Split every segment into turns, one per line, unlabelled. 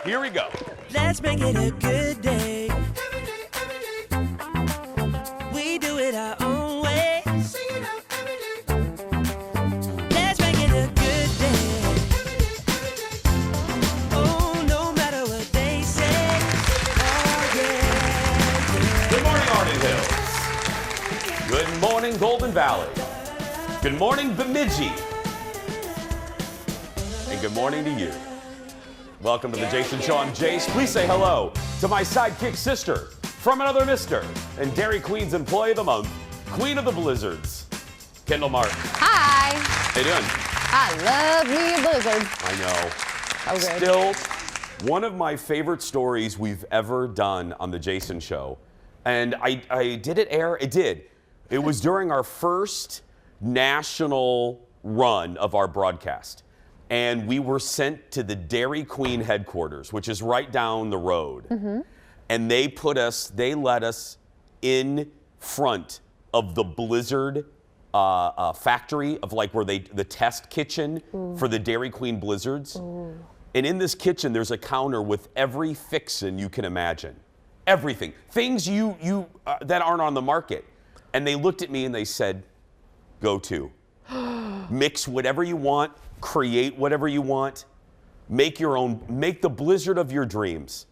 Here we go.
Let's make it a good day. We do it our own way. Let's make it a good day. Oh, no matter what they say. Oh, yeah.
Good morning, Arden Hills. Good morning, Golden Valley. Good morning, Bemidji. And good morning to you. Welcome to the Jason Show. I'm Jace. Please say hello to my sidekick sister from another mister and Dairy Queen's Employee of the Month, Queen of the Blizzards, Kendall Martin.
Hi.
How you doing?
I love me a blizzard.
I know.
Oh, good.
Still, one of my favorite stories we've ever done on the Jason Show. And did it air? It did. It was during our first national run of our broadcast. And we were sent to the Dairy Queen headquarters, which is right down the road. Mm-hmm. And they let us in front of the Blizzard factory of like where the test kitchen for the Dairy Queen Blizzards. Ooh. And in this kitchen, there's a counter with every fixin' you can imagine. Everything. Things you that aren't on the market. And they looked at me and they said, go to. Mix whatever you want. Create whatever you want. Make your own. Make the blizzard of your dreams.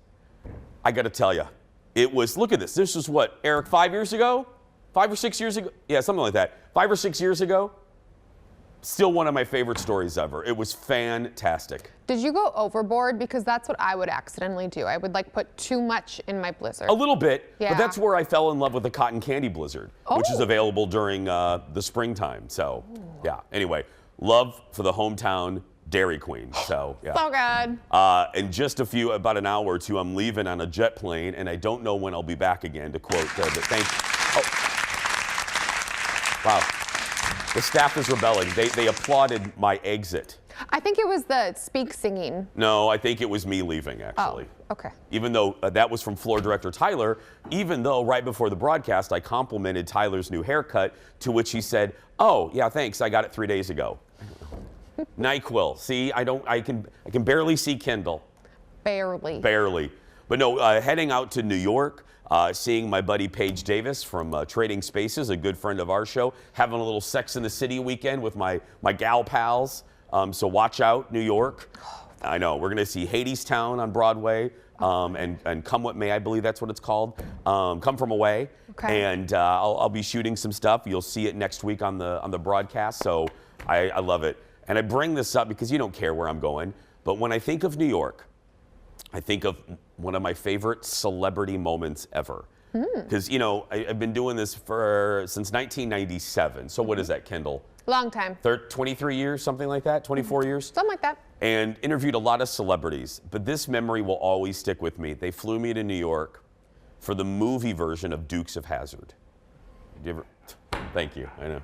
I got to tell you, it was, look at this. This was what, Eric, 5 years ago? 5 or 6 years ago? Yeah, something like that. 5 or 6 years ago. Still one of my favorite stories ever. It was fantastic.
Did you go overboard? Because that's what I would accidentally do. I would like put too much in my blizzard.
A little bit,
yeah.
But that's where I fell in love with the cotton candy blizzard, which is available during the springtime. So, yeah. Anyway, love for the hometown Dairy Queen. So, yeah.
So good.
In just about an hour or two, I'm leaving on a jet plane, and I don't know when I'll be back again, to quote. But thank you. Oh. Wow. The staff is rebelling. They applauded my exit.
I think it was the speak singing.
No, I think it was me leaving, actually.
Oh, okay.
Even though that was from floor director Tyler, even though right before the broadcast, I complimented Tyler's new haircut, to which he said, oh, yeah, thanks, I got it 3 days ago. NyQuil. See, I can barely see Kendall.
Barely.
Barely. But no, heading out to New York, seeing my buddy Paige Davis from Trading Spaces, a good friend of our show, having a little Sex in the City weekend with my gal pals. So watch out, New York. I know, we're going to see Hadestown on Broadway, and Come What May, I believe that's what it's called. Come From Away.
Okay.
And I'll be shooting some stuff. You'll see it next week on the broadcast, so I love it. And I bring this up because you don't care where I'm going, but when I think of New York, I think of one of my favorite celebrity moments ever. Because, you know, I've been doing this since 1997. So what is that, Kendall?
Long time.
23 years, something like that? 24 years?
Something like that.
And interviewed a lot of celebrities. But this memory will always stick with me. They flew me to New York for the movie version of Dukes of Hazzard. Thank you, I know.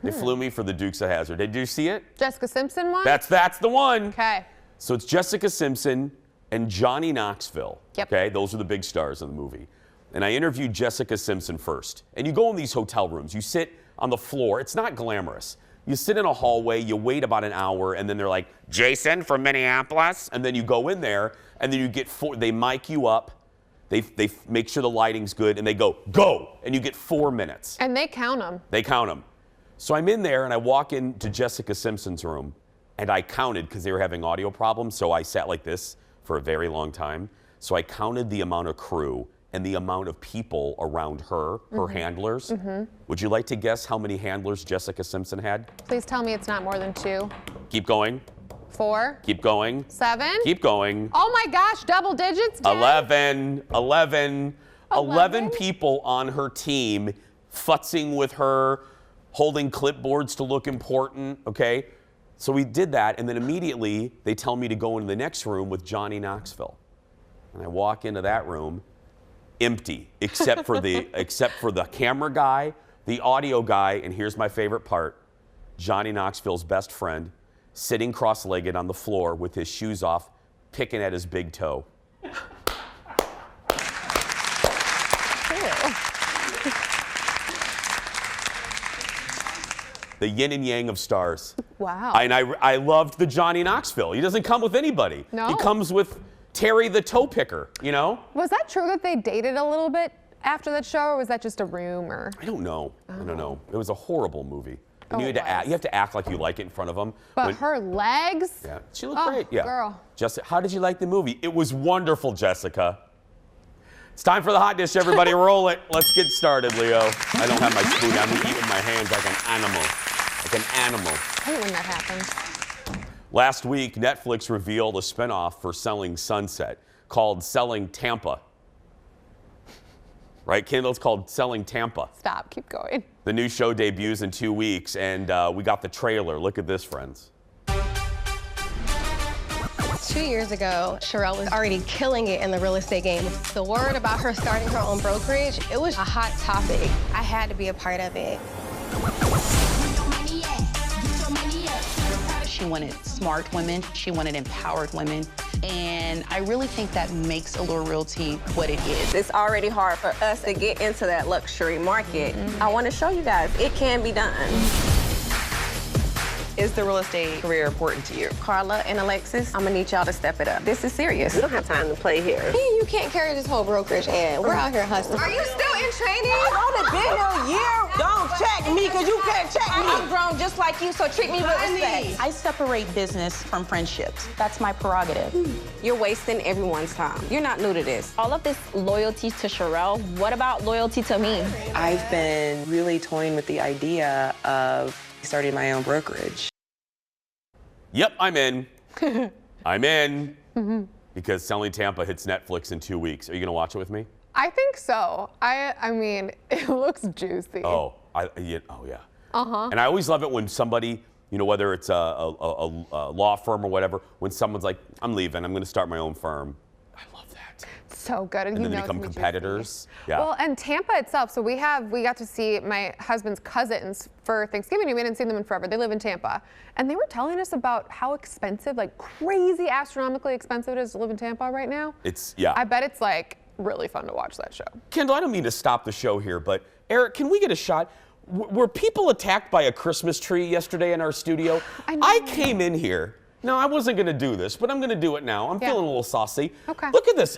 They flew me for the Dukes of Hazzard. Did you see it?
Jessica Simpson one?
That's the one.
Okay.
So it's Jessica Simpson and Johnny Knoxville.
Yep.
Okay, those are the big stars in the movie. And I interviewed Jessica Simpson first. And you go in these hotel rooms, you sit on the floor. It's not glamorous. You sit in a hallway, you wait about an hour, and then they're like, Jason from Minneapolis. And then you go in there, and then you get they mic you up. They make sure the lighting's good, and they go, and you get 4 minutes.
And they count them.
They count them. So I'm in there, and I walk into Jessica Simpson's room, and I counted, because they were having audio problems, so I sat like this for a very long time. So I counted the amount of crew and the amount of people around her handlers. Would you like to guess how many handlers Jessica Simpson had?
Please tell me it's not more than 2.
Keep going.
4.
Keep going.
7.
Keep going.
Oh my gosh, double digits. 10.
11 people on her team, futzing with her, holding clipboards to look important, okay? So we did that, and then immediately they tell me to go into the next room with Johnny Knoxville. And I walk into that room, empty, except for the camera guy, the audio guy, and here's my favorite part, Johnny Knoxville's best friend, sitting cross-legged on the floor with his shoes off, picking at his big toe. The yin and yang of stars.
Wow.
And I loved the Johnny Knoxville. He doesn't come with anybody.
No.
He comes with Terry the toe picker, you know?
Was that true that they dated a little bit after that show, or was that just a rumor?
I don't know. I don't know. It was a horrible movie. And you
Oh,
had to
it
act,
was.
you have to act like you like it in front of them.
But her legs?
Yeah, she looked
Oh,
great. Yeah.
girl.
Jessica, how did you like the movie? It was wonderful, Jessica. It's time for the hot dish, everybody. Roll it. Let's get started, Leo. I don't have my spoon. I'm gonna eat with my hands like an animal. Like an animal.
I hate when that happens.
Last week, Netflix revealed a spinoff for Selling Sunset called Selling Tampa. Right, Kendall? It's called Selling Tampa.
Stop, keep going.
The new show debuts in 2 weeks, and we got the trailer. Look at this, friends.
2 years ago, Sherelle was already killing it in the real estate game. The word about her starting her own brokerage, it was a hot topic. I had to be a part of it.
She wanted smart women. She wanted empowered women. And I really think that makes Allure Realty what it is.
It's already hard for us to get into that luxury market. I want to show you guys it can be done.
Is the real estate career important to you?
Carla and Alexis, I'm gonna need y'all to step it up. This is serious. We don't have time to play here.
You can't carry this whole brokerage ad. We're out here hustling.
Are you still in training?
I've only been here a year. Don't check me, because you can't check me.
I'm grown just like you, so treat me with respect.
I separate business from friendships. That's my prerogative.
You're wasting everyone's time. You're not new to this.
All of this loyalty to Sherelle, what about loyalty to me?
I've been really toying with the idea of starting my own brokerage.
Yep, I'm in. I'm in. Because Selling Tampa hits Netflix in 2 weeks. Are you going to watch it with me?
I think so. I mean, it looks juicy.
Oh, yeah. Uh-huh. And I always love it when somebody, you know, whether it's a law firm or whatever, when someone's like, I'm leaving, I'm going to start my own firm. I love that.
So good.
And then they become competitors. Yeah.
Well, and Tampa itself, so we got to see my husband's cousins for Thanksgiving. We hadn't seen them in forever. They live in Tampa. And they were telling us about how expensive, like crazy astronomically expensive it is to live in Tampa right now.
Yeah.
I bet it's like really fun to watch that show.
Kendall, I don't mean to stop the show here, but Eric, can we get a shot? Were people attacked by a Christmas tree yesterday in our studio?
I know.
I came in here. No, I wasn't going to do this, but I'm going to do it now. I'm feeling a little saucy.
Okay.
Look at this.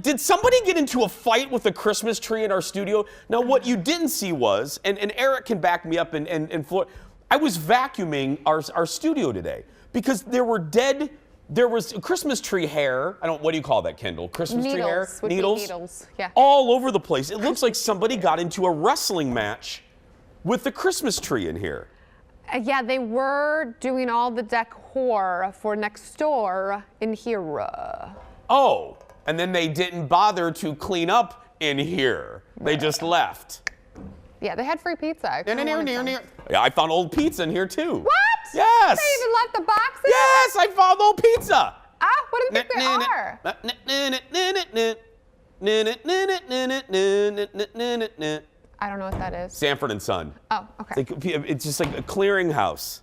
Did somebody get into a fight with a Christmas tree in our studio? Now, what you didn't see was, and Eric can back me up, and Floyd, I was vacuuming our studio today because there was Christmas tree hair. What do you call that, Kendall? Christmas tree hair?
Would be needles. Yeah.
All over the place. It looks like somebody got into a wrestling match with the Christmas tree in here.
Yeah, they were doing all the decor for next door in here.
Oh, and then they didn't bother to clean up in here. They just left.
Yeah, they had free pizza.
Yeah, I found old pizza in here too.
What?
Yes.
They even left the boxes?
Yes, I found old pizza.
Ah, what do you think they are? I don't know what that is.
Sanford and Son.
Oh, okay.
It's just like a clearinghouse.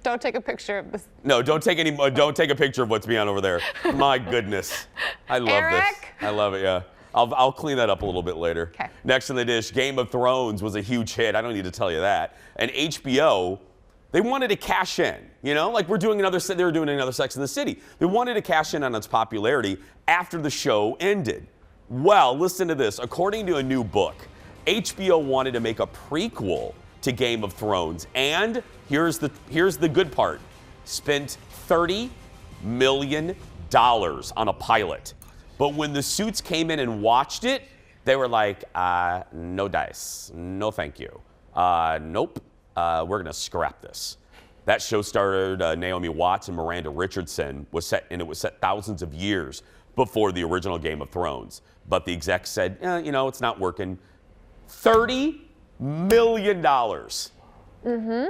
Don't take a picture of this.
No, don't take a picture of what's beyond over there. My goodness. I love this.
Eric?
I love it, yeah. I'll clean that up a little bit later.
Okay.
Next on the dish, Game of Thrones was a huge hit. I don't need to tell you that. And HBO, they wanted to cash in, you know? Like they were doing another Sex in the City. They wanted to cash in on its popularity after the show ended. Well, listen to this. According to a new book, HBO wanted to make a prequel to Game of Thrones, and here's the good part. Spent $30 million on a pilot. But when the suits came in and watched it, they were like, no dice, no thank you. Nope, we're gonna scrap this. That show starred Naomi Watts and Miranda Richardson, it was set thousands of years before the original Game of Thrones. But the execs said, it's not working. $30 million. Mm-hmm.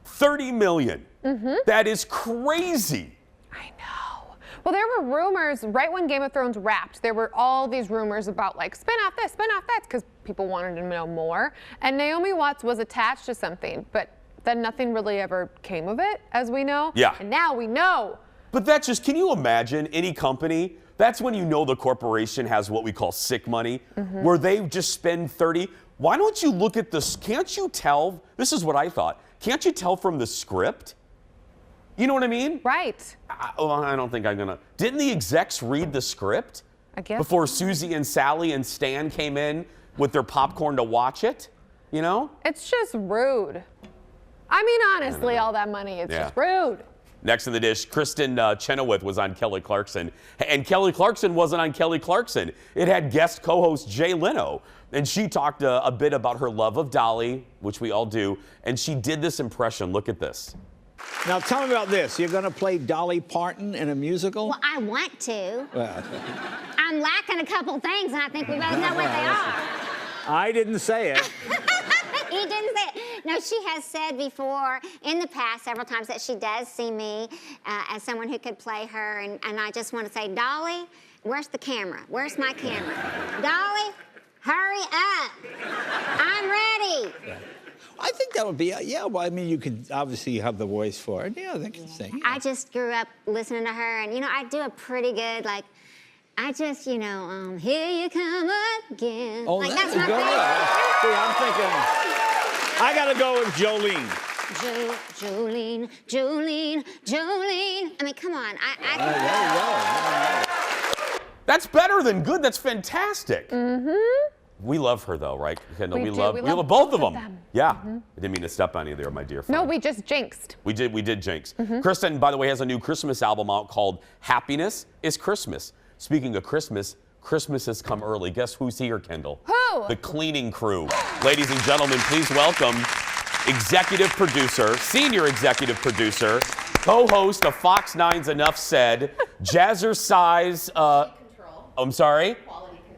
$30 million. Mm-hmm. That is crazy.
I know. Well, there were rumors right when Game of Thrones wrapped. There were all these rumors about like spin off this, because people wanted to know more. And Naomi Watts was attached to something, but then nothing really ever came of it, as we know.
Yeah.
And now we know.
But can you imagine any company? That's when you know the corporation has what we call sick money, where they just spend 30. Why don't you look at this? Can't you tell? This is what I thought. Can't you tell from the script You know what I mean?
Right.
I don't think I'm gonna. Didn't the execs read the script
I guess.
before Susie and Sally and Stan came in with their popcorn to watch it? You know?
It's just rude. I mean, honestly, all that money, it's just rude.
Next in the dish, Kristen Chenoweth was on Kelly Clarkson. And Kelly Clarkson wasn't on Kelly Clarkson. It had guest co-host Jay Leno. And she talked a bit about her love of Dolly, which we all do. And she did this impression. Look at this.
Now tell me about this. You're going to play Dolly Parton in a musical?
Well, I want to.
Well,
I'm lacking a couple things, and I think we both know what they are.
I didn't say it.
You didn't say it. No, she has said before in the past several times that she does see me as someone who could play her, and I just want to say, Dolly, where's the camera? Where's my camera? Dolly, hurry up. I'm ready.
I think that would be, well, I mean, you could obviously have the voice for it. Yeah, they can sing.
I just grew up listening to her, and, I do a pretty good, I just, here you come again.
Oh,
that's
good.
my favorite.
See, I'm thinking, I got to go with Jolene.
Jolene. I mean, come on.
There you go.
That's better than good. That's fantastic. Mm-hmm. We love her, though, right? Kendall?
We
love both of them. Yeah. I didn't mean to step on you there, my dear friend.
No, we just jinxed.
We did jinx. Kristen, by the way, has a new Christmas album out called Happiness is Christmas. Speaking of Christmas, Christmas has come early. Guess who's here, Kendall?
Who?
The cleaning crew. Ladies and gentlemen, please welcome executive producer, senior executive producer, co-host of Fox 9's Enough Said, Jazzercise, I'm sorry?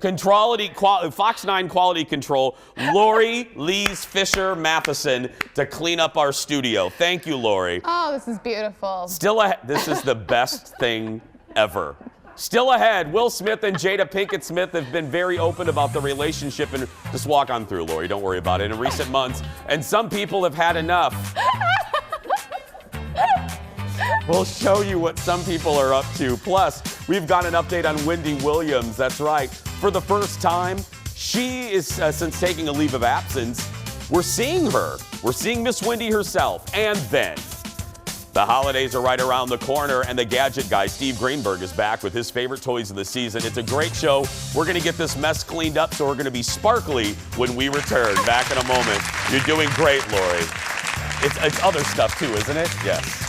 Fox 9 Quality Control, Lori Lees Fisher Matheson to clean up our studio. Thank you, Lori.
Oh, this is beautiful.
This is the best thing ever. Still ahead, Will Smith and Jada Pinkett Smith have been very open about the relationship, and just walk on through, Lori, don't worry about it, in recent months, and some people have had enough. We'll show you what some people are up to. Plus, we've got an update on Wendy Williams. That's right. For the first time, she is, since taking a leave of absence, we're seeing her. We're seeing Miss Wendy herself. And then, the holidays are right around the corner, and the Gadget guy, Steve Greenberg, is back with his favorite toys of the season. It's a great show. We're going to get this mess cleaned up, so we're going to be sparkly when we return. Back in a moment. You're doing great, Lori. It's other stuff, too, isn't it? Yes.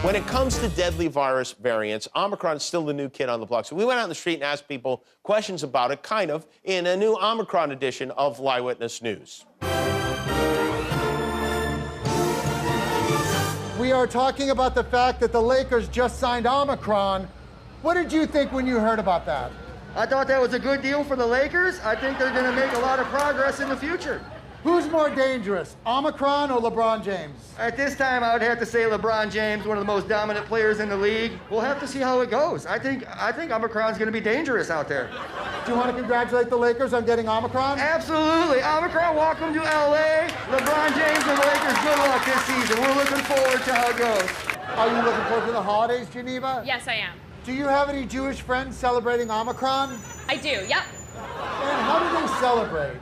When it comes to deadly virus variants, Omicron is still the new kid on the block. So we went out on the street and asked people questions about it, kind of, in a new Omicron edition of Live Witness News.
We are talking about the fact that the Lakers just signed Omicron. What did you think when you heard about that?
I thought that was a good deal for the Lakers. I think they're going to make a lot of progress in the future.
Who's more dangerous, Omicron or LeBron James?
At this time, I would have to say LeBron James, one of the most dominant players in the league. We'll have to see how it goes. I think Omicron's going to be dangerous out there.
Do you want to congratulate the Lakers on getting Omicron?
Absolutely. Omicron, welcome to LA. LeBron James and the Lakers, good luck this season. We're looking forward to how it goes.
Are you looking forward to the holidays, Geneva?
Yes, I am.
Do you have any Jewish friends celebrating Omicron?
I do, yep.
And how do they celebrate?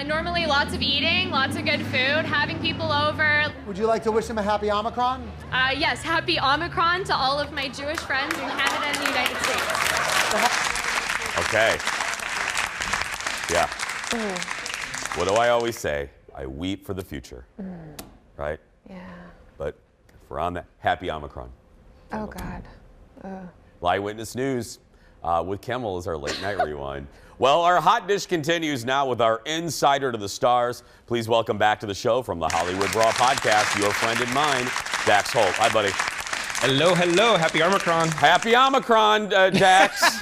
Normally lots of eating, lots of good food, having people over.
Would you like to wish them a happy Omicron?
Yes, happy Omicron to all of my Jewish friends in Canada and the United States.
Okay. Yeah. What do I always say? I weep for the future. Right?
Yeah.
But if we're on that, happy Omicron.
Oh, God.
Live Witness News with Kimmel is our late night rewind. Well, our hot dish continues now with our insider to the stars. Please welcome back to the show from the Hollywood Raw podcast, your friend and mine, Dax Holt. Hi, buddy.
Hello, hello. Happy Omicron.
Happy Omicron, Dax.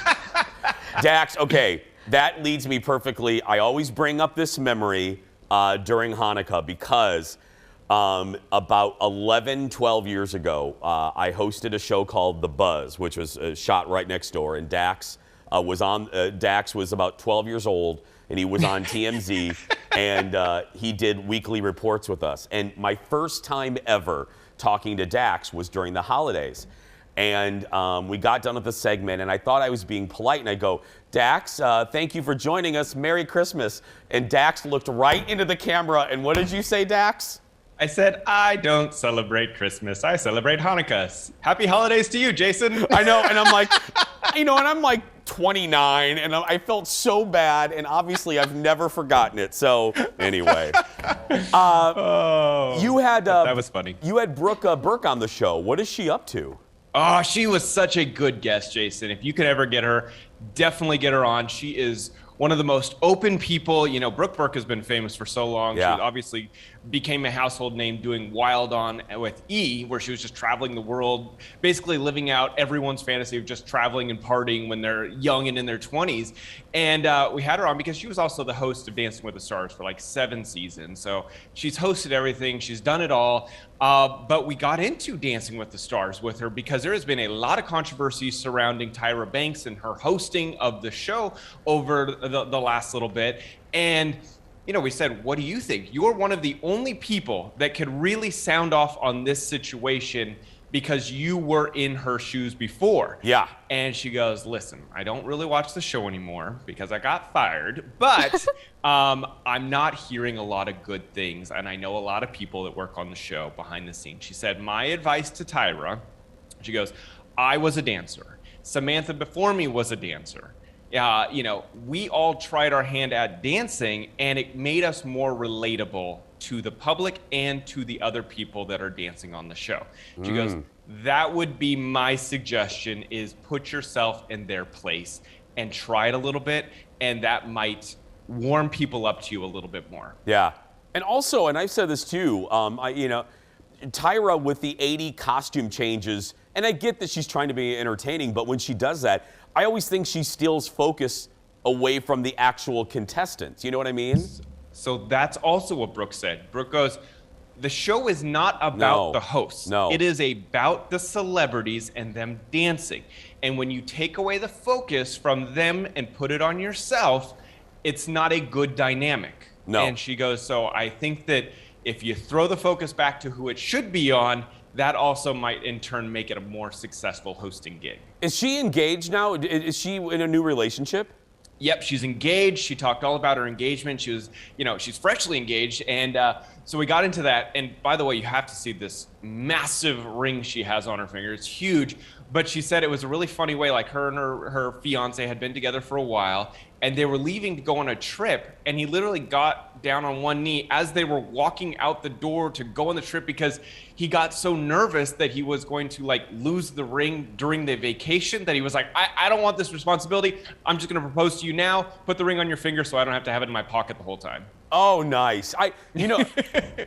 Dax, okay, that leads me perfectly. I always bring up this memory during Hanukkah because about 11, 12 years ago, I hosted a show called The Buzz, which was shot right next door, and Dax Dax was about 12 years old, and he was on TMZ, and he did weekly reports with us. And my first time ever talking to Dax was during the holidays. And we got done with the segment, and I thought I was being polite, and I go, Dax, thank you for joining us. Merry Christmas. And Dax looked right into the camera, and what did you say, Dax?
I said, I don't celebrate Christmas. I celebrate Hanukkah. Happy holidays to you, Jason.
I know, and I'm like, and I'm like 29, and I felt so bad, and obviously I've never forgotten it. So anyway, you had
that was funny.
You had Brooke Burke on the show. What is she up to?
Oh, she was such a good guest, Jason. If you could ever get her, definitely get her on. She is one of the most open people. Brooke Burke has been famous for so long.
Yeah.
She obviously became a household name doing Wild On with E, where she was just traveling the world, basically living out everyone's fantasy of just traveling and partying when they're young and in their 20s. And we had her on because she was also the host of Dancing with the Stars for like 7 seasons. So she's hosted everything. She's done it all. But we got into Dancing with the Stars with her because there has been a lot of controversy surrounding Tyra Banks and her hosting of the show over the last little bit. And we said, what do you think? You're one of the only people that could really sound off on this situation because you were in her shoes before.
Yeah.
And she goes, listen, I don't really watch the show anymore because I got fired, but I'm not hearing a lot of good things. And I know a lot of people that work on the show behind the scenes. She said, my advice to Tyra, she goes, I was a dancer. Samantha before me was a dancer. We all tried our hand at dancing, and it made us more relatable to the public and to the other people that are dancing on the show. She goes, that would be my suggestion, is put yourself in their place and try it a little bit, and that might warm people up to you a little bit more.
Yeah. And also, and I've said this too, Tyra with the 80 costume changes, and I get that she's trying to be entertaining, but when she does that, I always think she steals focus away from the actual contestants. You know what I mean?
So that's also what Brooke said. Brooke goes, the show is not about the hosts.
No.
It is about the celebrities and them dancing. And when you take away the focus from them and put it on yourself, it's not a good dynamic.
No.
And she goes, so I think that if you throw the focus back to who it should be on, that also might in turn make it a more successful hosting gig.
Is she engaged now? Is she in a new relationship?
Yep, she's engaged. She talked all about her engagement. She was, she's freshly engaged. And so we got into that. And by the way, you have to see this massive ring she has on her finger. It's huge. But she said it was a really funny way, like her and her fiance had been together for a while, and they were leaving to go on a trip, and he literally got down on one knee as they were walking out the door to go on the trip because he got so nervous that he was going to lose the ring during the vacation that he was like, I don't want this responsibility. I'm just going to propose to you now. Put the ring on your finger so I don't have to have it in my pocket the whole time.
Oh, nice.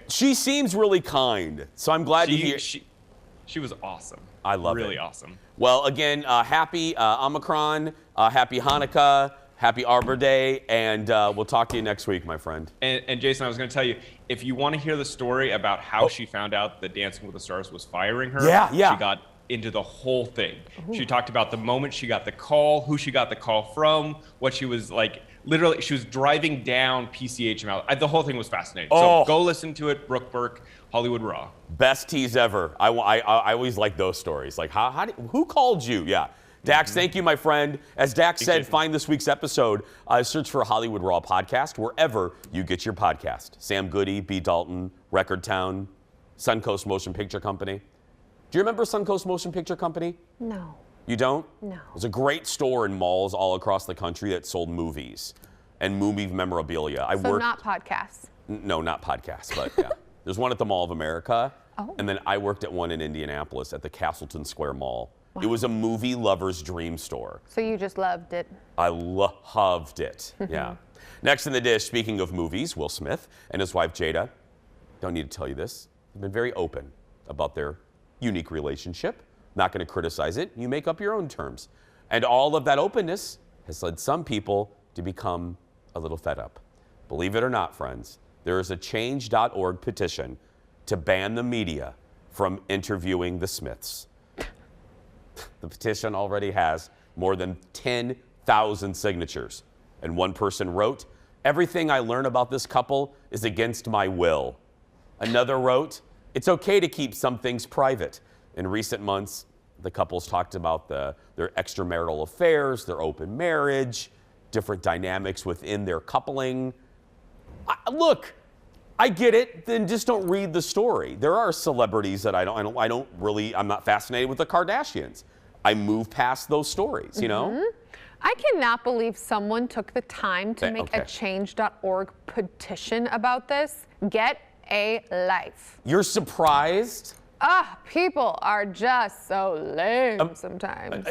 She seems really kind, so I'm glad to hear.
She was awesome.
I love it.
Really awesome.
Well, again, happy Omicron, happy Hanukkah, happy Arbor Day, and we'll talk to you next week, my friend.
And Jason, I was going to tell you, if you want to hear the story about how she found out that Dancing with the Stars was firing her, she got into the whole thing. Ooh. She talked about the moment she got the call, who she got the call from, what she was like. Literally, she was driving down PCH. The whole thing was fascinating. So go listen to it. Brooke Burke, Hollywood Raw.
Best tease ever. I always like those stories. Like, who called you? Yeah. Dax, thank you, my friend. As Dax said, find this week's episode. Search for Hollywood Raw Podcast wherever you get your podcast. Sam Goody, B. Dalton, Record Town, Suncoast Motion Picture Company. Do you remember Suncoast Motion Picture Company?
No.
You don't?
No.
It was a great store in malls all across the country that sold movies and movie memorabilia.
Not podcasts.
No, not podcasts, but yeah. There's one at the Mall of America, and then I worked at one in Indianapolis at the Castleton Square Mall. Wow. It was a movie lover's dream store.
So you just loved it.
I loved it, yeah. Next in the dish, speaking of movies, Will Smith and his wife Jada, don't need to tell you this, have been very open about their unique relationship. Not going to criticize it. You make up your own terms. And all of that openness has led some people to become a little fed up. Believe it or not, friends, there is a change.org petition to ban the media from interviewing the Smiths. The petition already has more than 10,000 signatures. And one person wrote, "Everything I learn about this couple is against my will." Another wrote, "It's okay to keep some things private. In recent months, The couples talked about their extramarital affairs, their open marriage, different dynamics within their coupling. Look, I get it. Then just don't read the story. There are celebrities that I'm not fascinated with the Kardashians. I move past those stories, you know?
I cannot believe someone took the time to make a change.org petition about this. Get a life.
You're surprised?
People are just so lame sometimes.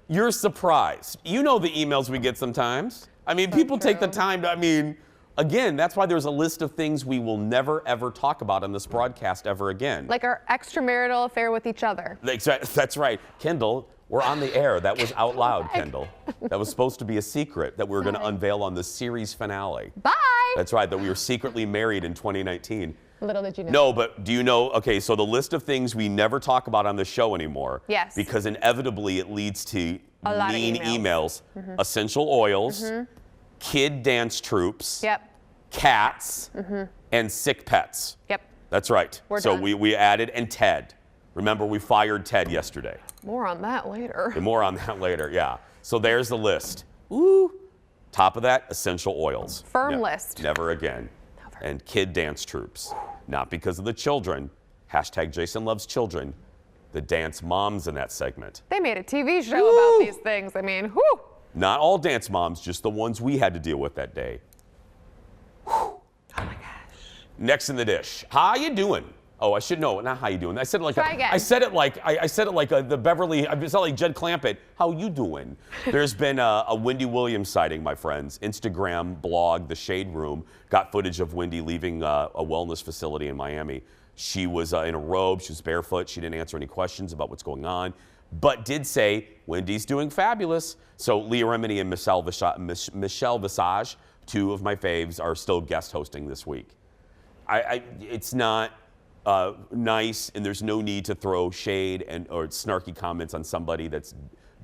You're surprised. You know the emails we get sometimes. I mean, people take the time to, again, that's why there's a list of things we will never, ever talk about on this broadcast ever again.
Like our extramarital affair with each other.
That's right. Kendall, we're on the air. That was out loud, Kendall. That was supposed to be a secret that we were going to unveil on the series finale.
Bye.
That's right, that we were secretly married in 2019.
Little did you know.
No, but do you know, okay, so the list of things we never talk about on the show anymore.
Yes.
Because inevitably it leads to
a lot
mean
of emails.
Essential oils, kid dance troops, cats, and sick pets.
Yep.
That's right.
We're
so
done.
we added, and Ted. Remember, we fired Ted yesterday.
More on that later.
And more on that later, yeah. So there's the list. Ooh. Top of that, essential oils.
Firm list.
Never again. Never. And kid dance troops. Not because of the children. Hashtag Jason loves children. The dance moms in that segment.
They made a TV show about these things. I mean, whew.
Not all dance moms, just the ones we had to deal with that day. Whew.
Oh my gosh.
Next in the dish. How you doing? Oh, I should know. Not how you doing. I said it like
Try again.
I said it like the Beverly. I said like Jed Clampett. How you doing? There's been a Wendy Williams sighting, my friends. Instagram blog, The Shade Room, got footage of Wendy leaving a wellness facility in Miami. She was in a robe. She was barefoot. She didn't answer any questions about what's going on, but did say Wendy's doing fabulous. So Leah Remini and Michelle Visage, two of my faves, are still guest hosting this week. It's not nice, and there's no need to throw shade or snarky comments on somebody that's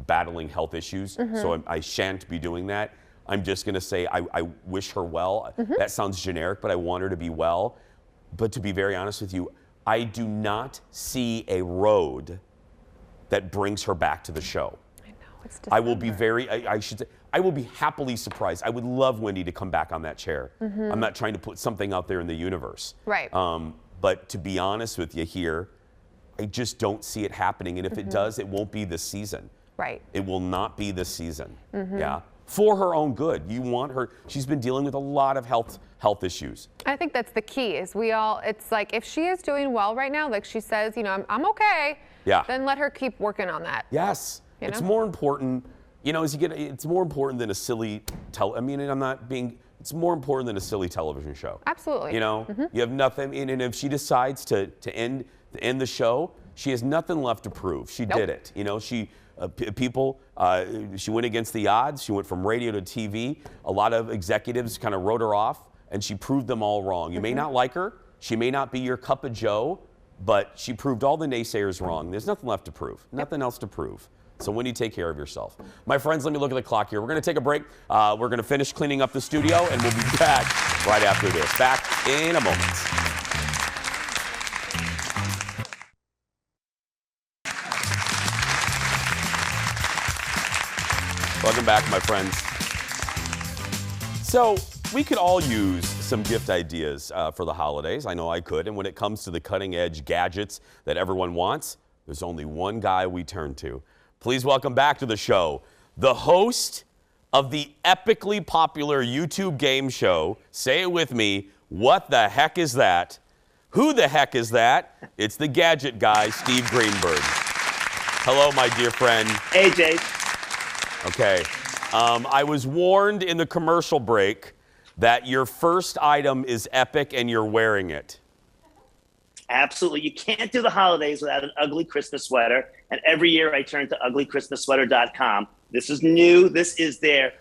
battling health issues. So I shan't be doing that. I'm just going to say I wish her well. That sounds generic, but I want her to be well. But to be very honest with you, I do not see a road that brings her back to the show.
I know, it's
I will be I will be happily surprised. I would love Wendy to come back on that chair. I'm not trying to put something out there in the universe.
Right.
But to be honest with you here, I just don't see it happening. And if it does, it won't be this season.
Right.
It will not be this season. Yeah. For her own good. You want her. She's been dealing with a lot of health issues.
I think that's the key is it's like if she is doing well right now, like she says, I'm okay.
Yeah.
Then let her keep working on that.
Yes. It's more important, it's more important than a silly it's more important than a silly television show.
Absolutely.
You have nothing, and if she decides to end the show, she has nothing left to prove. She did it. She went against the odds. She went from radio to TV. A lot of executives kind of wrote her off, and she proved them all wrong. You may not like her. She may not be your cup of joe, but she proved all the naysayers wrong. There's nothing left to prove. Nothing else to prove. So Wendy, take care of yourself. My friends, let me look at the clock here. We're going to take a break. We're going to finish cleaning up the studio, and we'll be back right after this. Back in a moment. Welcome back, my friends. So we could all use some gift ideas for the holidays. I know I could. And when it comes to the cutting edge gadgets that everyone wants, there's only one guy we turn to. Please welcome back to the show, the host of the epically popular YouTube game show. Say it with me. What the heck is that? Who the heck is that? It's the gadget guy, Steve Greenberg. Hello, my dear friend.
Hey, Jay.
Okay. I was warned in the commercial break that your first item is epic and you're wearing it.
Absolutely. You can't do the holidays without an ugly Christmas sweater. And every year I turn to uglychristmassweater.com. This is new. This is their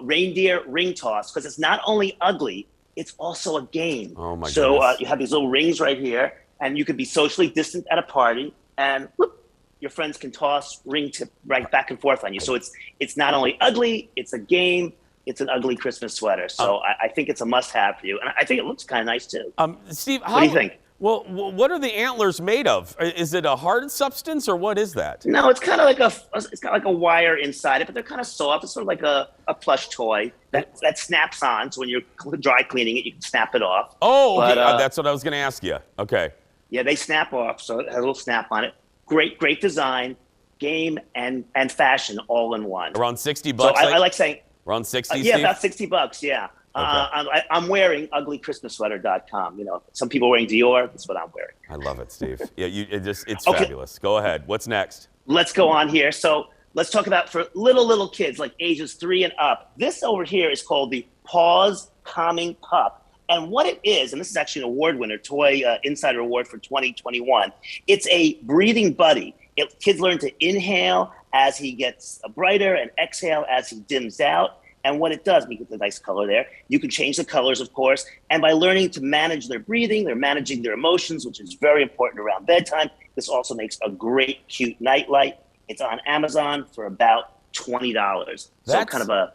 reindeer ring toss because it's not only ugly, it's also a game.
Oh, my
So
goodness.
you have these little rings right here, and you could be socially distant at a party, and whoop, your friends can toss ring tip right back and forth on you. So it's not only ugly, it's a game. It's an ugly Christmas sweater. So I think it's a must-have for you. And I think it looks kind of nice, too.
Steve,
what do you think?
Well, what are the antlers made of? Is it a hard substance or what is that?
No, it's kind of like it's got like a wire inside it, but they're kind of soft. It's sort of like a plush toy that snaps on. So when you're dry cleaning it, you can snap it off.
Oh, okay. That's what I was going to ask you. Okay.
Yeah, they snap off, so it has a little snap on it. Great design, game and fashion all in one.
Around $60.
So I like saying
around 60.
Yeah, about $60. Yeah. Okay. I'm wearing uglychristmassweater.com. You know, some people are wearing Dior. That's what I'm wearing.
I love it, Steve. Yeah, it's fabulous. Go ahead. What's next?
Let's go on here. So let's talk about for little kids like ages 3 and up. This over here is called the Paws Calming Pup. And what it is, and this is actually an award winner, Toy Insider Award for 2021. It's a breathing buddy. Kids learn to inhale as he gets brighter and exhale as he dims out. And what it does, we get the nice color there. You can change the colors, of course. And by learning to manage their breathing, they're managing their emotions, which is very important around bedtime. This also makes a great, cute night light. It's on Amazon for about $20. So kind of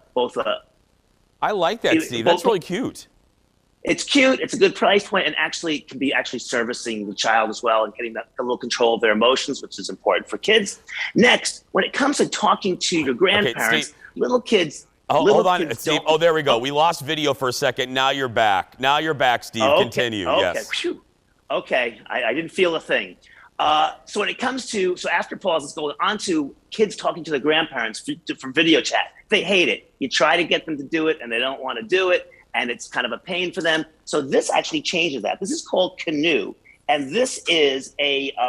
I like that, Steve. That's really cute.
It's cute. It's a good price point, and actually can be servicing the child as well and getting a little control of their emotions, which is important for kids. Next, when it comes to talking to your grandparents, little kids.
Oh, hold on, Steve. Oh, there we go. We lost video for a second. Now you're back. Steve.
Okay.
Continue.
Okay.
Yes.
Whew. Okay. I didn't feel a thing. So when it comes to, after pause, let's go on to kids talking to the grandparents for video chat. They hate it. You try to get them to do it, and they don't want to do it, and it's kind of a pain for them. So this actually changes that. This is called Canoe, and this is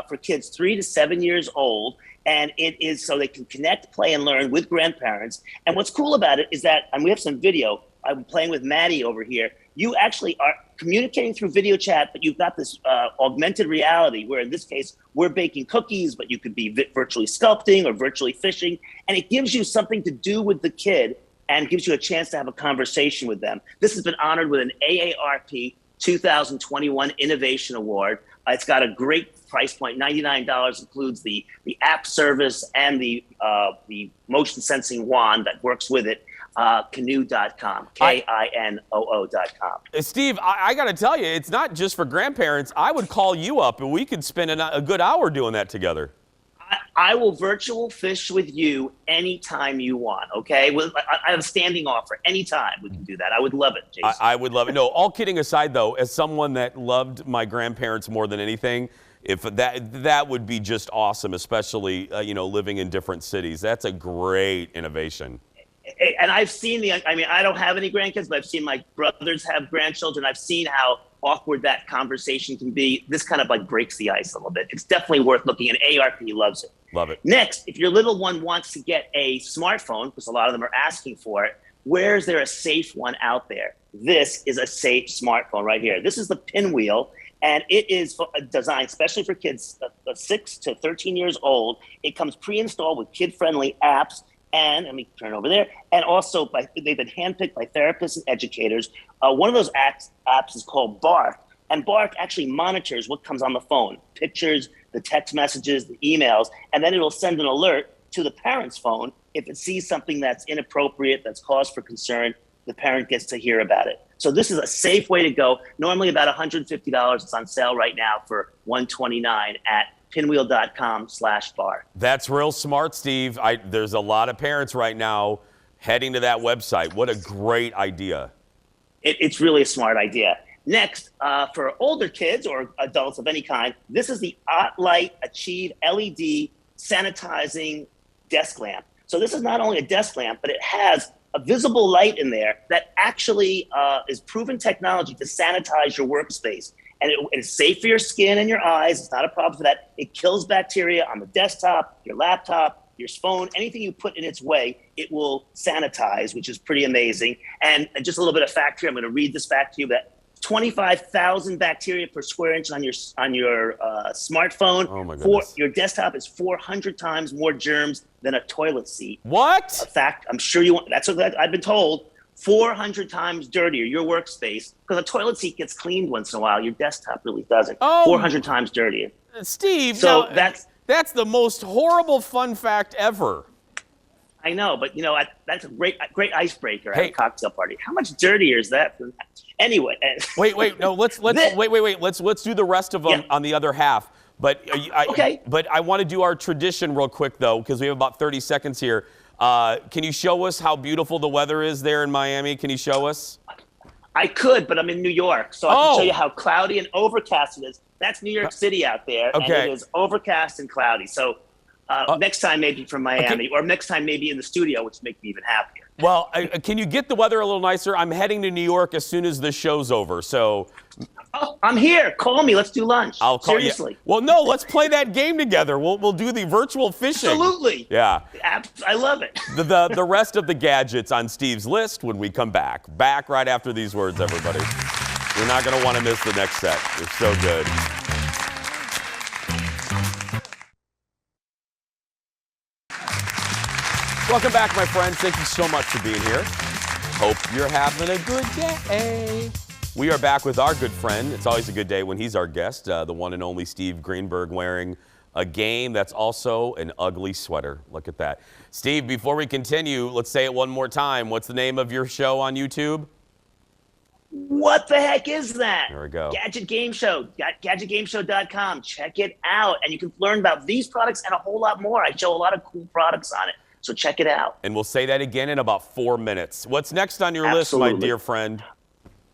for kids 3 to 7 years old. And it is so they can connect, play, and learn with grandparents. And what's cool about it is that, and we have some video, I'm playing with Maddie over here. You actually are communicating through video chat, but you've got this augmented reality where in this case, we're baking cookies, but you could be virtually sculpting or virtually fishing. And it gives you something to do with the kid and gives you a chance to have a conversation with them. This has been honored with an AARP 2021 Innovation Award. It's got a great price point. $99 includes the app service and the motion sensing wand that works with it. Canoe.com, KINOO.com.
Steve, I got to tell you, it's not just for grandparents. I would call you up and we could spend a good hour doing that together.
I will virtual fish with you anytime you want, okay? I have a standing offer. Anytime we can do that. I would love it, Jason.
I would love it. No, all kidding aside, though, as someone that loved my grandparents more than anything, if that would be just awesome, especially, living in different cities. That's a great innovation.
And I've seen I don't have any grandkids, but I've seen my brothers have grandchildren. I've seen how awkward that conversation can be. This kind of breaks the ice a little bit. It's definitely worth looking at. ARP loves it.
Love it.
Next, if your little one wants to get a smartphone, because a lot of them are asking for it, where is there a safe one out there? This is a safe smartphone right here. This is the Pinwheel, and it is designed especially for kids 6 to 13 years old. It comes pre-installed with kid-friendly apps. And let me turn over there. And also, they've been handpicked by therapists and educators. One of those apps is called Bark. And Bark actually monitors what comes on the phone, pictures, the text messages, the emails, and then it'll send an alert to the parent's phone. If it sees something that's inappropriate, that's cause for concern, the parent gets to hear about it. So this is a safe way to go. Normally about $150. It's on sale right now for $129 at pinwheel.com/bar.
That's real smart, Steve. There's a lot of parents right now heading to that website. What a great idea.
It's really a smart idea. Next, for older kids or adults of any kind, this is the OttLight Achieve LED sanitizing desk lamp. So this is not only a desk lamp, but it has a visible light in there that actually is proven technology to sanitize your workspace. And it's safe for your skin and your eyes. It's not a problem for that. It kills bacteria on the desktop, your laptop, your phone, anything you put in its way, it will sanitize, which is pretty amazing. And just a little bit of fact here. I'm going to read this back to you. That 25,000 bacteria per square inch on your smartphone.
Oh my goodness.
Your desktop is 400 times more germs than a toilet seat.
What?
A fact. I'm sure you want. That's what I've been told. 400 times dirtier, your workspace, because a toilet seat gets cleaned once in a while. Your desktop really doesn't.
Oh,
400 times dirtier.
Steve,
so
that's the most horrible fun fact ever.
I know, but that's a great icebreaker at a cocktail party. How much dirtier is that? Anyway.
Wait. No, let's wait. Let's do the rest of them on the other half. But
okay.
But I want to do our tradition real quick though, because we have about 30 seconds here. Can you show us how beautiful the weather is there in Miami? Can you show us?
I could, but I'm in New York, so I can show you how cloudy and overcast it is. That's New York City out there, and it is overcast and cloudy. So next time maybe from Miami, or next time maybe in the studio, which makes me even happier.
Well, can you get the weather a little nicer? I'm heading to New York as soon as the show's over, so.
Oh, I'm here. Call me. Let's do lunch.
I'll call
Seriously.
you. Well, no, let's play that game together. We'll do the virtual fishing.
Absolutely.
Yeah.
I love it.
The rest of the gadgets on Steve's list when we come back. Back right after these words, everybody. You're not going to want to miss the next set. It's so good. Welcome back, my friends. Thank you so much for being here. Hope you're having a good day. We are back with our good friend. It's always a good day when he's our guest, the one and only Steve Greenberg, wearing a game that's also an ugly sweater. Look at that. Steve, before we continue, let's say it one more time. What's the name of your show on YouTube?
What the heck is that?
There we go.
Gadget Game Show, gadgetgameshow.com. Check it out, and you can learn about these products and a whole lot more. I show a lot of cool products on it, so check it out.
And we'll say that again in about 4 minutes. What's next on your list, my dear friend?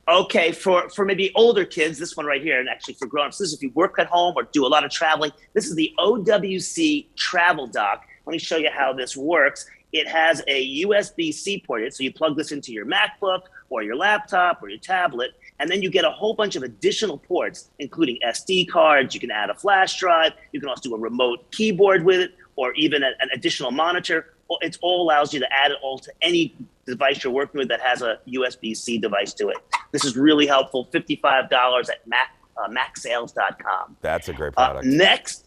Okay, for maybe older kids, this one right here, and actually for grown-ups, this is if you work at home or do a lot of traveling. This is the OWC Travel Dock. Let me show you how this works. It has a USB-C port in it, so you plug this into your MacBook or your laptop or your tablet, and then you get a whole bunch of additional ports, including SD cards. You can add a flash drive. You can also do a remote keyboard with it, or even an additional monitor. It all allows you to add it all to any device you're working with that has a USB-C device to it. This is really helpful. $55 at macsales.com.
That's a great product.
Next,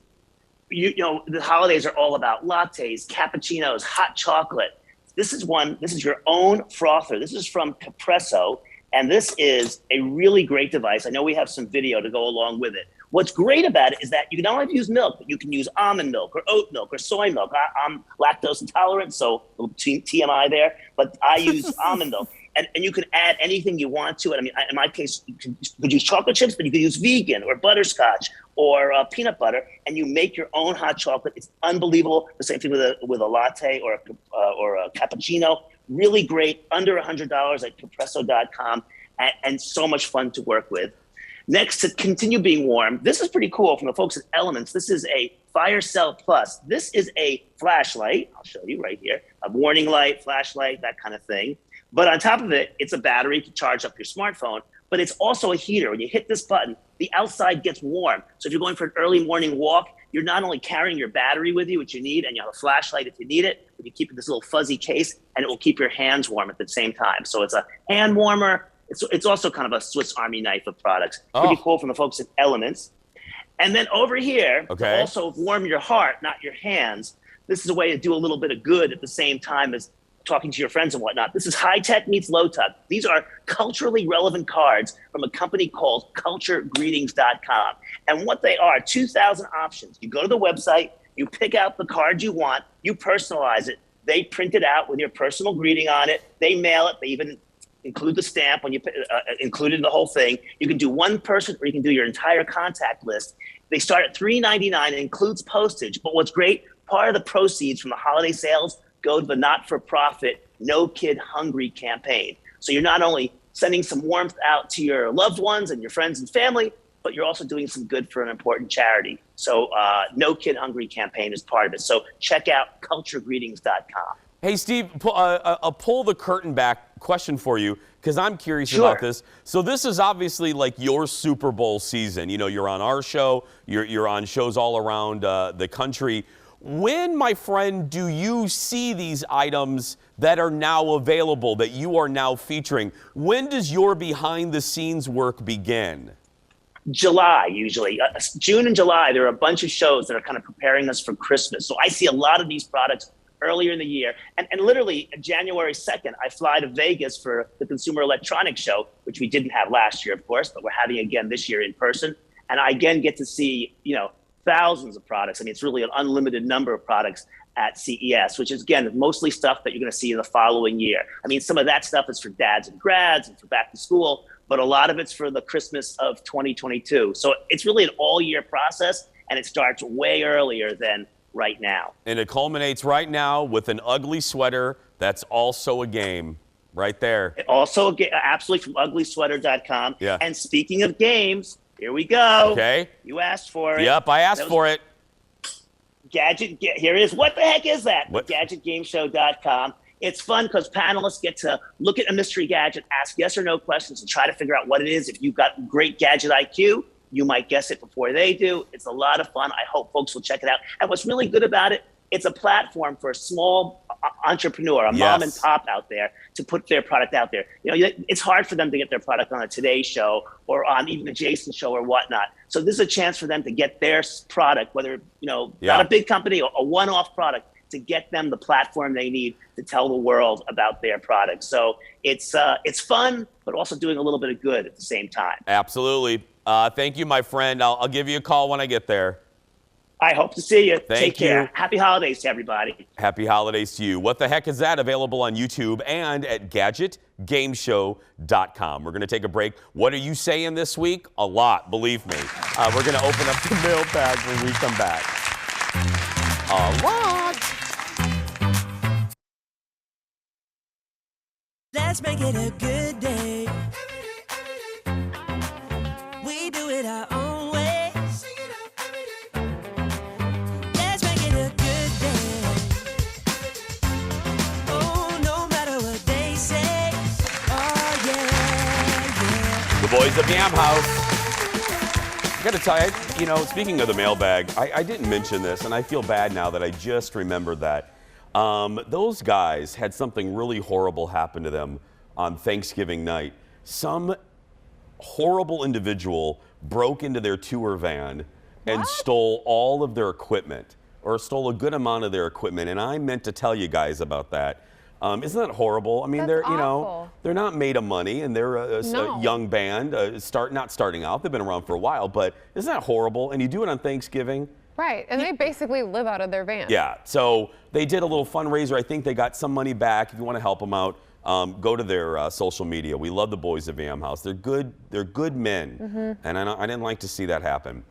you know, the holidays are all about lattes, cappuccinos, hot chocolate. This is your own frother. This is from Capresso, and this is a really great device. I know we have some video to go along with it. What's great about it is that you can not only use milk, but you can use almond milk or oat milk or soy milk. I'm lactose intolerant, so a little TMI there, but I use almond milk. And you can add anything you want to it. I mean, in my case, you could use chocolate chips, but you could use vegan or butterscotch or peanut butter, and you make your own hot chocolate. It's unbelievable. The same thing with a latte or a cappuccino. Really great, under $100 at Capresso.com, and so much fun to work with. Next, to continue being warm, this is pretty cool from the folks at Elements. This is a Fire Cell Plus. This is a flashlight. I'll show you right here. A warning light, flashlight, that kind of thing. But on top of it, it's a battery to charge up your smartphone, but it's also a heater. When you hit this button, the outside gets warm. So if you're going for an early morning walk, you're not only carrying your battery with you, which you need, and you have a flashlight if you need it, but you keep it in this little fuzzy case, and it will keep your hands warm at the same time. So it's a hand warmer. It's also kind of a Swiss Army knife of products. Pretty cool from the folks at Elements. And then over here, to also warm your heart, not your hands, this is a way to do a little bit of good at the same time as talking to your friends and whatnot. This is high tech meets low tech. These are culturally relevant cards from a company called culturegreetings.com. And what they are, 2,000 options. You go to the website, you pick out the card you want, you personalize it. They print it out with your personal greeting on it. They mail it. They even include the stamp when you include it in the whole thing. You can do one person or you can do your entire contact list. They start at $3.99. It includes postage. But what's great, part of the proceeds from the holiday sales go to the not-for-profit No Kid Hungry campaign. So you're not only sending some warmth out to your loved ones and your friends and family, but you're also doing some good for an important charity. So No Kid Hungry campaign is part of it. So check out culturegreetings.com.
Hey, Steve, a pull the curtain back question for you, because I'm curious about this. So this is obviously like your Super Bowl season. You know, you're on our show, you're on shows all around the country. When, my friend, do you see these items that are now available, that you are now featuring? When does your behind-the-scenes work begin?
July, usually. June and July, there are a bunch of shows that are kind of preparing us for Christmas. So I see a lot of these products earlier in the year. And literally, January 2nd, I fly to Vegas for the Consumer Electronics Show, which we didn't have last year, of course, but we're having again this year in person. And I again get to see, you know, thousands of products. I mean, it's really an unlimited number of products at CES, which is, again, mostly stuff that you're going to see in the following year. I mean, some of that stuff is for dads and grads and for back to school, but a lot of it's for the Christmas of 2022. So it's really an all-year process, and it starts way earlier than right now.
And it culminates right now with an ugly sweater that's also a game right there.
Also, absolutely, from uglysweater.com.
Yeah.
And speaking of games, here we go.
Okay.
You asked for it.
Yep, I asked for it.
Gadget, here it is. What the heck is that? GadgetGameShow.com. It's fun because panelists get to look at a mystery gadget, ask yes or no questions, and try to figure out what it is. If you've got great gadget IQ, you might guess it before they do. It's a lot of fun. I hope folks will check it out. And what's really good about it, it's a platform for a small entrepreneur, a mom and pop out there, to put their product out there. You know, it's hard for them to get their product on a Today Show or on even the Jason Show or whatnot. So this is a chance for them to get their product, whether, not a big company or a one-off product, to get them the platform they need to tell the world about their product. So it's fun, but also doing a little bit of good at the same time.
Absolutely. Thank you, my friend. I'll give you a call when I get there.
I hope to see you.
Thank
Take care.
you.
Happy holidays to everybody.
Happy holidays to you. What the heck is that? Available on YouTube and at GadgetGameShow.com. We're going to take a break. What are you saying this week? A lot, believe me. We're going to open up the mailbag when we come back. A lot.
Let's make it a good day. We do it our own way. Let's make it a good day. Oh, no matter what they say. Oh, yeah.
The boys of the Am House. I got to tell you, speaking of the mailbag, I didn't mention this, and I feel bad now that I just remembered that. Those guys had something really horrible happen to them on Thanksgiving night. Some horrible individual broke into their tour van and stole all of their equipment, or stole a good amount of their equipment. And I meant to tell you guys about that. Isn't that horrible? I mean, they're they're not made of money, and they're a young band, not starting out. They've been around for a while, but isn't that horrible? And you do it on Thanksgiving.
Right, and they basically live out of their van.
Yeah, so they did a little fundraiser. I think they got some money back. If you want to help them out, go to their social media. We love the boys of Am House. They're good men, and I didn't like to see that happen.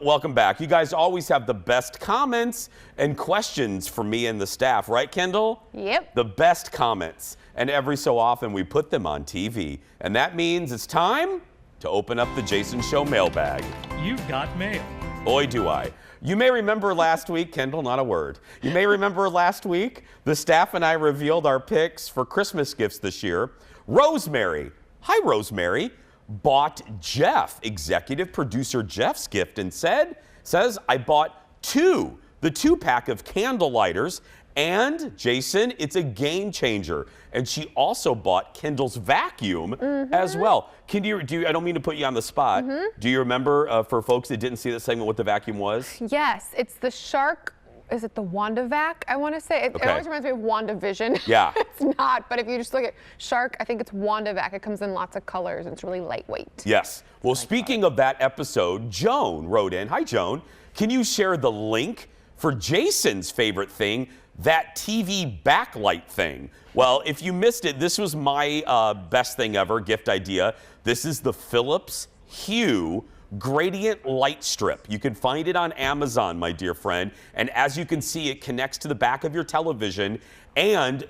Welcome back. You guys always have the best comments and questions for me and the staff, right, Kendall?
Yep.
The best comments, and every so often we put them on TV, and that means it's time to open up the Jason Show mailbag.
You've got mail.
Boy, do I. You may remember last week, Kendall, not a word. You may remember last week, the staff and I revealed our picks for Christmas gifts this year. Rosemary, hi Rosemary, bought Jeff, executive producer Jeff's gift, and says, I bought the 2-pack of candle lighters, and Jason, it's a game changer. And she also bought Kendall's vacuum as well. I don't mean to put you on the spot. Do you remember, for folks that didn't see that segment, what the vacuum was?
Yes, it's the Shark. Is it the WandaVac? I want to say. It always reminds me of WandaVision.
Yeah.
It's not, but if you just look at Shark, I think it's WandaVac. It comes in lots of colors, and it's really lightweight.
Yes. Well, speaking of that episode, Joan wrote in. Hi, Joan. Can you share the link for Jason's favorite thing, that TV backlight thing? Well, if you missed it, this was my best thing ever, gift idea. This is the Philips Hue gradient light strip. You can find it on Amazon, my dear friend. And as you can see, it connects to the back of your television and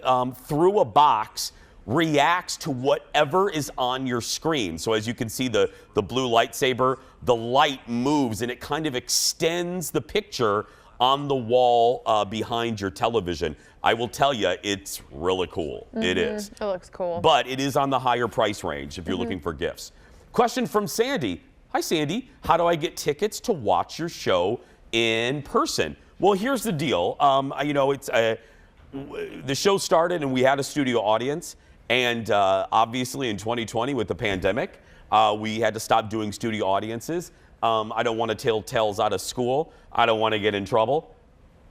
through a box reacts to whatever is on your screen. So as you can see, the blue lightsaber, the light moves and it kind of extends the picture on the wall behind your television. I will tell you, it's really cool. It is.
It looks cool.
But it is on the higher price range if you're looking for gifts. Question from Sandy. Hi, Sandy. How do I get tickets to watch your show in person? Well, here's the deal. The show started and we had a studio audience. And obviously in 2020 with the pandemic, we had to stop doing studio audiences. I don't want to tell tales out of school. I don't want to get in trouble,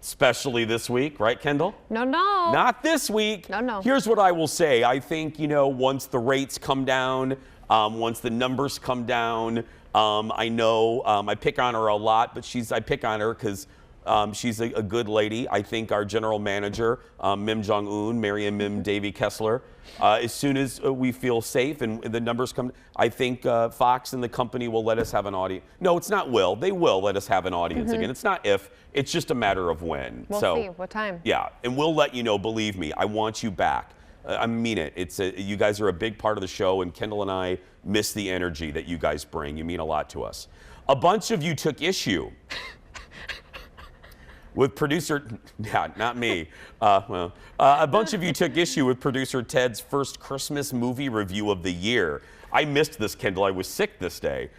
especially this week, right, Kendall?
No.
Not this week.
No.
Here's what I will say. I think, once the rates come down, once the numbers come down, I know I pick on her a lot, but I pick on her because She's a good lady. I think our general manager, Mim Jong-un, Mariam Mim Davy Kessler, as soon as we feel safe and the numbers come, I think Fox and the company will let us have an audience. No, it's not will. They will let us have an audience again. It's not if. It's just a matter of when.
We'll see. What time?
Yeah, and we'll let you know. Believe me, I want you back. I mean it. You guys are a big part of the show, and Kendall and I miss the energy that you guys bring. You mean a lot to us. A bunch of you took issue with producer, not me. A bunch of you took issue with producer Ted's first Christmas movie review of the year. I missed this, Kendall. I was sick this day.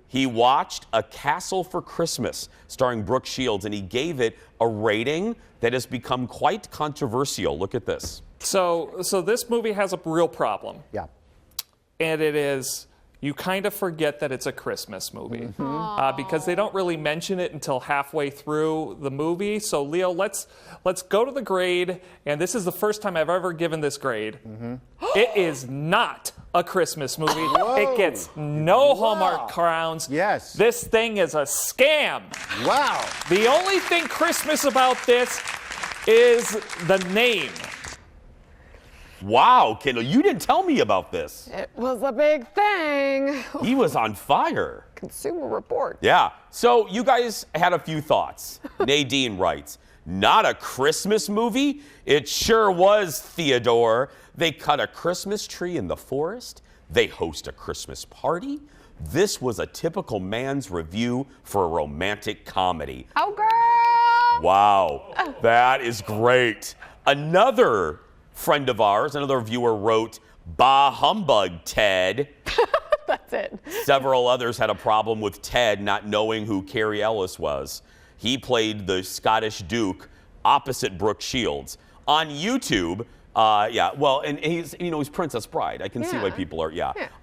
He watched A Castle for Christmas, starring Brooke Shields, and he gave it a rating that has become quite controversial. Look at this.
So this movie has a real problem.
Yeah.
And it is, you kind of forget that it's a Christmas movie because they don't really mention it until halfway through the movie. So Leo, let's go to the grade, and this is the first time I've ever given this grade. It is not a Christmas movie. It gets no Hallmark crowns.
Yes.
This thing is a scam.
Wow.
The only thing Christmas about this is the name.
Wow, Kendall, you didn't tell me about this.
It was a big thing.
He was on fire.
Consumer Report.
Yeah, so you guys had a few thoughts. Nadine writes, not a Christmas movie? It sure was, Theodore. They cut a Christmas tree in the forest. They host a Christmas party. This was a typical man's review for a romantic comedy.
Oh, girl.
Wow, that is great. Another friend of ours, another viewer wrote, bah humbug, Ted.
That's it.
Several others had a problem with Ted not knowing who Carrie Ellis was. He played the Scottish Duke opposite Brooke Shields. On YouTube, and he's Princess Bride. I can see why people are,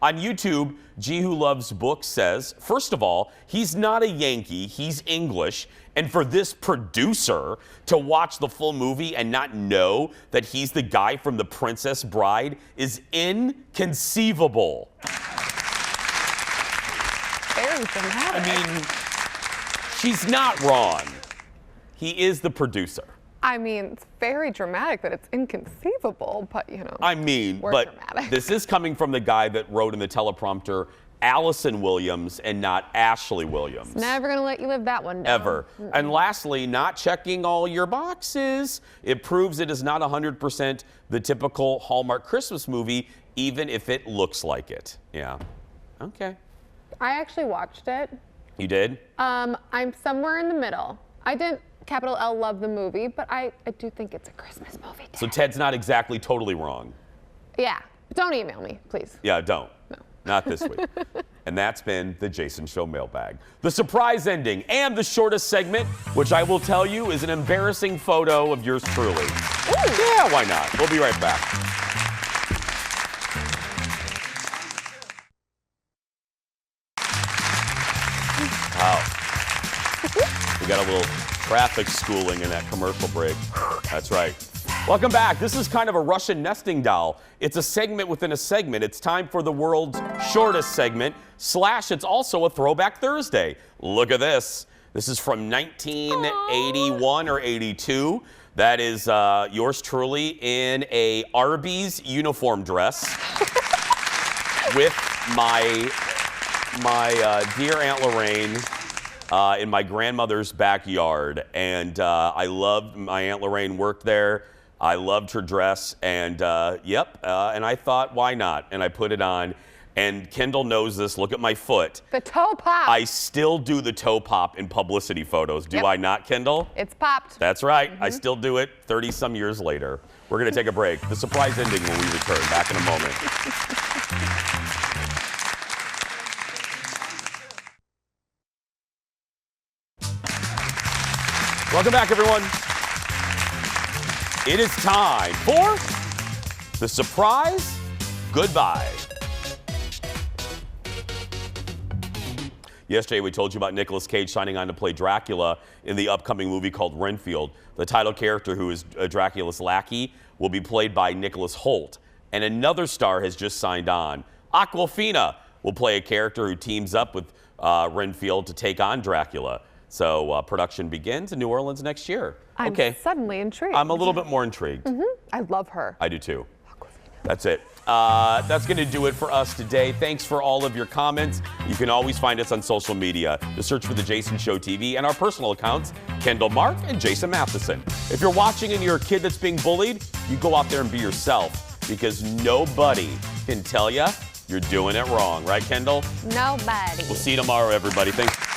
On YouTube, G Who Loves Books says, first of all, he's not a Yankee, he's English. And for this producer to watch the full movie and not know that he's the guy from The Princess Bride is inconceivable.
Very dramatic.
I mean, she's not wrong. He is the producer.
I mean, it's very dramatic that it's inconceivable, but
But this is coming from the guy that wrote in the teleprompter, Allison Williams and not Ashley Williams.
Never gonna let you live that one down.
Ever. And lastly, not checking all your boxes. It proves it is not 100% the typical Hallmark Christmas movie, even if it looks like it. Yeah. Okay.
I actually watched it.
You did?
I'm somewhere in the middle. I didn't, capital L, love the movie, but I do think it's a Christmas movie.
So Ted's not exactly totally wrong.
Yeah. Don't email me, please.
Yeah, don't.
No.
Not this week. And that's been the Jason Show mailbag. The surprise ending and the shortest segment, which I will tell you is an embarrassing photo of yours truly. Ooh. Yeah, why not? We'll be right back. Wow. We got a little traffic schooling in that commercial break. That's right. Welcome back. This is kind of a Russian nesting doll. It's a segment within a segment. It's time for the world's shortest segment, / it's also a Throwback Thursday. Look at this. This is from 1981 or 82. That is yours truly in a Arby's uniform dress with my dear Aunt Lorraine in my grandmother's backyard. And I loved, my Aunt Lorraine worked there. I loved her dress, and and I thought, why not? And I put it on, and Kendall knows this. Look at my foot.
The toe pop.
I still do the toe pop in publicity photos. Do I not, Kendall?
It's popped.
That's right. I still do it 30-some years later. We're going to take a break. The surprise ending when we return. Back in a moment. Welcome back, everyone. It is time for the surprise goodbye. Yesterday, we told you about Nicolas Cage signing on to play Dracula in the upcoming movie called Renfield. The title character, who is Dracula's lackey, will be played by Nicholas Hoult. And another star has just signed on. Awkwafina will play a character who teams up with Renfield to take on Dracula. So production begins in New Orleans next year.
I'm suddenly intrigued.
I'm a little bit more intrigued.
I love her.
I do too. That's it. That's going to do it for us today. Thanks for all of your comments. You can always find us on social media. Just search for The Jason Show TV and our personal accounts, Kendall Mark and Jason Matheson. If you're watching and you're a kid that's being bullied, you go out there and be yourself, because nobody can tell you you're doing it wrong. Right, Kendall?
Nobody.
We'll see you tomorrow, everybody. Thanks.